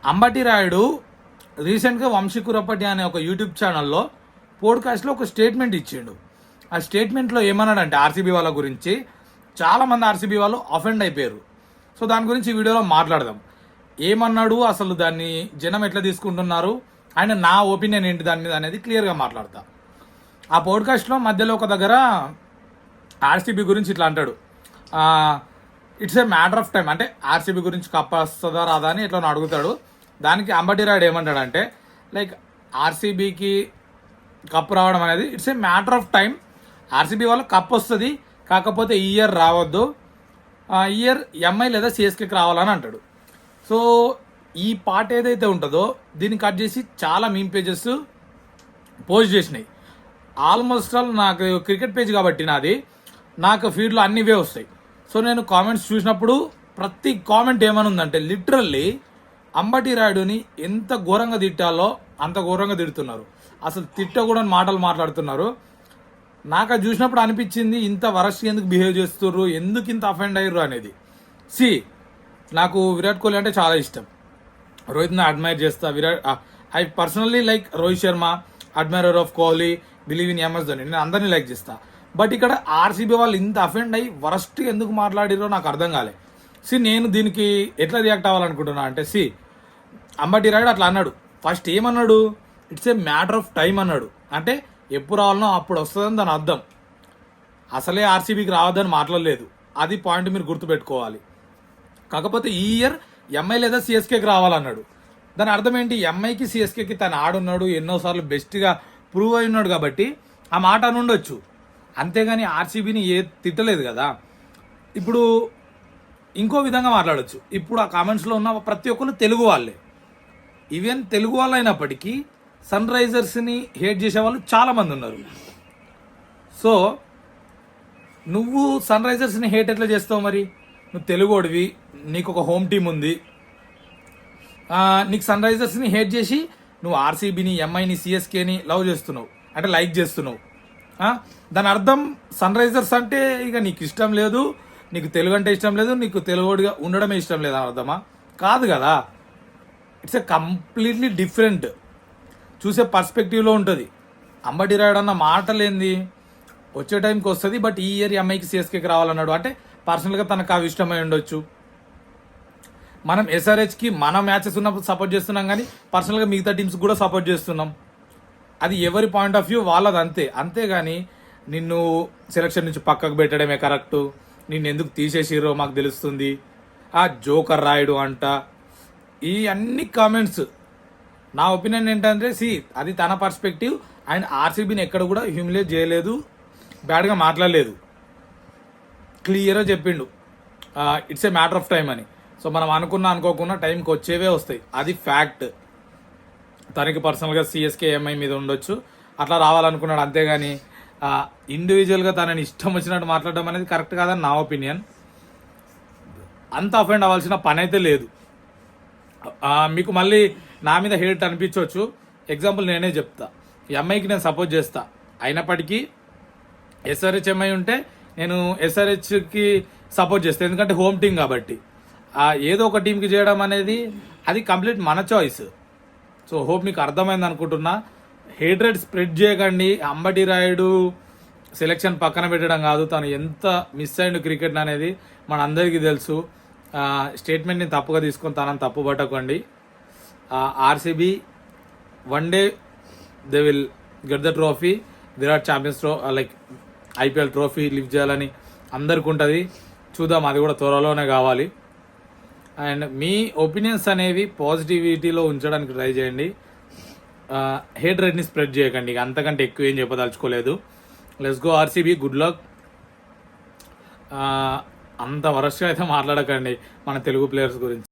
అంబటి రాయుడు రీసెంట్గా వంశీ కురపటి అనే ఒక యూట్యూబ్ ఛానల్లో పోడ్కాస్ట్లో ఒక స్టేట్మెంట్ ఇచ్చిండు. ఆ స్టేట్మెంట్లో ఏమన్నాడంటే ఆర్సీబీ వాళ్ళ గురించి చాలామంది ఆర్సీబీ వాళ్ళు అఫెండ్ అయిపోయారు. సో దాని గురించి ఈ వీడియోలో మాట్లాడదాం. ఏమన్నాడు, అసలు దాన్ని జనం ఎట్లా తీసుకుంటున్నారు, ఆయన నా ఒపీనియన్ ఏంటి దాని మీద అనేది క్లియర్గా మాట్లాడతా. ఆ పోడ్కాస్ట్లో మధ్యలో ఒక దగ్గర ఆర్సీబీ గురించి ఇట్లా అంటాడు, it's a matter of time, అంటే ఆర్సీబీ గురించి కప్ వస్తుందా రాదా అని ఇట్లా అడుగుతాడు. దానికి అంబటి రాయుడు ఏమంటాడంటే, లైక్ ఆర్సీబీకి కప్ రావడం అనేది it's a matter of time, RCB వల్ల కప్ వస్తుంది, కాకపోతే ఈ ఇయర్ రావద్దు, ఈ ఇయర్ ఎంఐ లేదా సిఎస్కేకి రావాలని అంటాడు. సో ఈ పాట ఏదైతే ఉంటుందో దీన్ని కట్ చేసి చాలా మీమ్ పేజెస్ పోస్ట్ చేసినాయి. ఆల్మోస్ట్ ఆల్ నాకు క్రికెట్ పేజ్ కాబట్టి నాకు ఫీడ్లో అన్ని ఇవే వస్తాయి. సో నేను కామెంట్స్ చూసినప్పుడు ప్రతి కామెంట్ ఏమని ఉందంటే, లిటరల్లీ అంబటి రాయుడుని ఎంత ఘోరంగా తిట్టాలో అంత ఘోరంగా తిడుతున్నారు. అసలు తిట్టకూడని మాటలు మాట్లాడుతున్నారు. నాకు అది చూసినప్పుడు అనిపించింది, ఇంత వరస్ట్ ఎందుకు బిహేవ్ చేస్తుర్రు, ఎందుకు ఇంత అఫెండ్ అయ్యారు అనేది. నాకు విరాట్ కోహ్లీ అంటే చాలా ఇష్టం, రోహిత్ని అడ్మైర్ చేస్తా. I personally like Rohit Sharma, admirer of Kohli, believe in MS Dhoni, నేను అందరినీ లైక్ చేస్తా. బట్ ఇక్కడ ఆర్సీబీ వాళ్ళు ఇంత అఫెండ్ అయ్యి వరస్ట్ ఎందుకు మాట్లాడిరో నాకు అర్థం కాలే. నేను దీనికి ఎట్లా రియాక్ట్ అవ్వాలనుకుంటున్నా అంటే, అంబటి రాయుడు అట్లా అన్నాడు. ఫస్ట్ ఏమన్నాడు, it's a matter of time అన్నాడు. అంటే ఎప్పుడు రావాలనో అప్పుడు వస్తుందని దాని అర్థం. అసలే ఆర్సీబీకి రావద్దని మాట్లాడలేదు, అది పాయింట్ మీరు గుర్తుపెట్టుకోవాలి. కాకపోతే ఈ ఇయర్ ఎంఐ లేదా సిఎస్కేకి రావాలన్నాడు. దాని అర్థం ఏంటి, ఎంఐకి సిఎస్కేకి తను ఆడున్నాడు, ఎన్నోసార్లు బెస్ట్గా ప్రూవ్ అయి ఉన్నాడు కాబట్టి ఆ మాట అని ఉండొచ్చు. అంతేగాని ఆర్సీబీని తిట్టలేదు కదా. ఇప్పుడు ఇంకో విధంగా మాట్లాడచ్చు. ఇప్పుడు ఆ కామెంట్స్లో ఉన్న ప్రతి ఒక్కరు తెలుగు వాళ్ళే. ఈవెన్ తెలుగు వాళ్ళు అయినప్పటికీ సన్ రైజర్స్ని హేట్ చేసే వాళ్ళు చాలామంది ఉన్నారు. సో నువ్వు సన్ రైజర్స్ని హేట్ ఎట్లా చేస్తావు మరి? నువ్వు తెలుగోడివి, నీకు ఒక హోమ్ టీం ఉంది, నీకు సన్ రైజర్స్ని హేట్ చేసి నువ్వు ఆర్సీబీని, ఎంఐని, సిఎస్కేని లవ్ చేస్తున్నావు, అంటే లైక్ చేస్తున్నావు. దాని అర్థం సన్ రైజర్స్ అంటే ఇక నీకు ఇష్టం లేదు, నీకు తెలుగు అంటే ఇష్టం లేదు, నీకు తెలుగుడిగా ఉండడమే ఇష్టం లేదు అని అర్థమా? కాదు కదా. ఇట్స్ ఎ కంప్లీట్లీ డిఫరెంట్, చూసే పర్స్పెక్టివ్లో ఉంటుంది. అంబటి రాయుడు అన్న మాటలేంది, వచ్చే టైంకి వస్తుంది, బట్ ఈ ఇయర్ ఎంఐకి సిఎస్కేకి రావాలన్నాడు. అంటే పర్సనల్గా తనకు అవి ఇష్టమై ఉండొచ్చు. మనం ఎస్ఆర్హెచ్కి మన మ్యాచెస్ ఉన్నప్పుడు సపోర్ట్ చేస్తున్నాం, కానీ పర్సనల్గా మిగతా టీమ్స్ కూడా సపోర్ట్ చేస్తున్నాం. అది ఎవరి పాయింట్ ఆఫ్ వ్యూ వాళ్ళది, అంతే. అంతేగాని నిన్ను సెలక్షన్ నుంచి పక్కకు పెట్టడమే కరెక్టు, నిన్ను ఎందుకు తీసేసిరో మాకు తెలుస్తుంది, ఆ జోకర్ రాయుడు అంట, ఈ అన్ని కామెంట్స్ నా ఒపీనియన్ ఏంటంటే, అది తన పర్స్పెక్టివ్. అండ్ ఆర్సీబీని ఎక్కడ కూడా హ్యూమిలేట్ చేయలేదు, బ్యాడ్గా మాట్లాడలేదు, క్లియర్గా చెప్పిండు it's a matter of time అని. సో మనం అనుకోకుండా టైంకి వచ్చేవే వస్తాయి, అది ఫ్యాక్ట్. తనకి పర్సనల్గా సిఎస్కే ఎంఐ మీద ఉండొచ్చు, అట్లా రావాలనుకున్నాడు. అంతేగాని ఇండివిజువల్గా తనని ఇష్టం వచ్చినట్టు మాట్లాడడం అనేది కరెక్ట్ కాదని నా ఒపీనియన్. అంత అఫెండ్ అవ్వాల్సిన పని అయితే లేదు. మీకు మళ్ళీ నా మీద హేట్ అనిపించవచ్చు. ఎగ్జాంపుల్ నేనే చెప్తా, ఎంఐకి నేను సపోర్ట్ చేస్తా, అయినప్పటికీ ఎస్ఆర్హెచ్ ఎంఐ ఉంటే నేను ఎస్ఆర్హెచ్కి సపోర్ట్ చేస్తాను, ఎందుకంటే హోమ్ టీం కాబట్టి. ఏదో ఒక టీంకి చేయడం అనేది అది కంప్లీట్ మన చాయిస్. సో హోప్ మీకు అర్థమైంది అనుకుంటున్నా. హేట్రేట్ స్ప్రెడ్ చేయకండి. అంబటి రాయుడు సెలెక్షన్ పక్కన పెట్టడం కాదు, తను ఎంత మిస్ అయ్యిండు క్రికెట్ అనేది మన అందరికీ తెలుసు. స్టేట్మెంట్ని తప్పుగా తీసుకొని తనని తప్పు పట్టకండి. RCB one day they will get the trophy, Virat champions like IPL trophy lift చేయాలని అందరికి ఉంటుంది. చూద్దాం, అది కూడా త్వరలోనే కావాలి. అండ్ మీ ఒపీనియన్స్ అనేవి పాజిటివిటీలో ఉంచడానికి ట్రై చేయండి. హేట్ రేట్ని స్ప్రెడ్ చేయకండి. అంతకంటే ఎక్కువ ఏం చెప్పదలుచుకోలేదు. Let's go RCB, good luck. అంత వరస్ట్గా అయితే మాట్లాడకండి మన తెలుగు ప్లేయర్స్ గురించి.